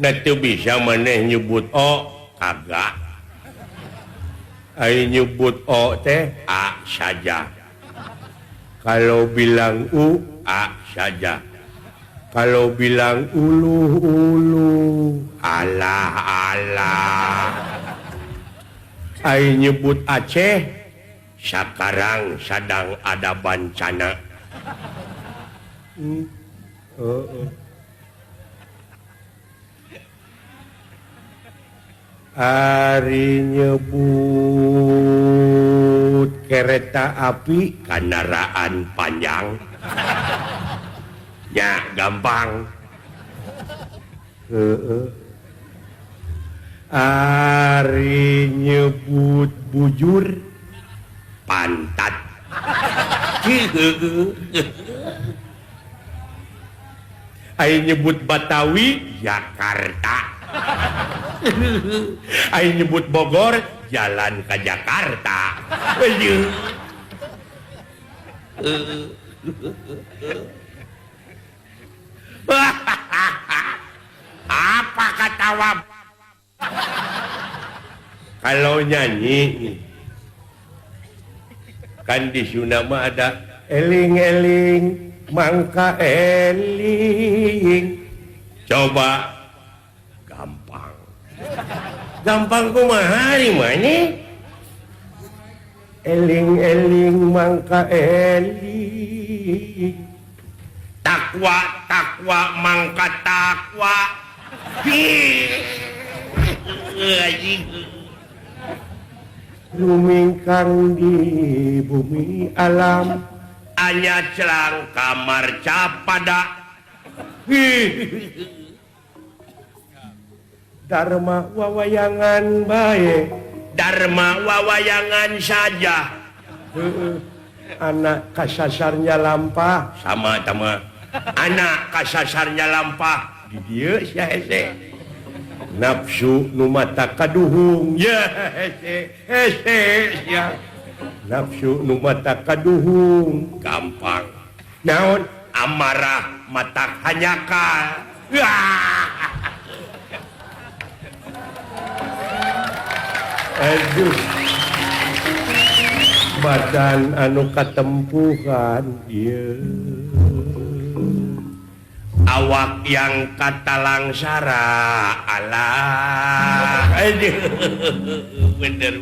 Nanti bisa maneh nyebut O kagak. Ai nyebut O teh A saja. Kalau bilang U A saja. Kalau bilang ulu alah alah. Ai nyebut Aceh sekarang sedang ada bencana. Ari nyebut kereta api kendaraan panjang. Ya gampang. Ari nyebut bujur pantat. Ari nyebut Batawi Jakarta. Ari nyebut Bogor jalan ke Jakarta. Apa kata wab? Kalau nyanyi kan di Sunda ada eling-eling mangka eling. Coba gampang. Gampang kumaha di mana? Eling-eling mangka eling. Takwa mangka takwa. Lumingkang di bumi alam anya celang kamar capada. Dharma wawayangan bae. Dharma wawayangan saja. Anak kasasarnya lampah sama tama. Anak kasasarnya lampah di dieu sia hese. Nafsu nu mata kaduhung ya hese ya. Nafsu nu mata kaduhung gampang. Naon amarah mata hanyaka. Aduh. Badan anu katempuhan ieu. Awak yang kata langsara alah. Aduh. Bener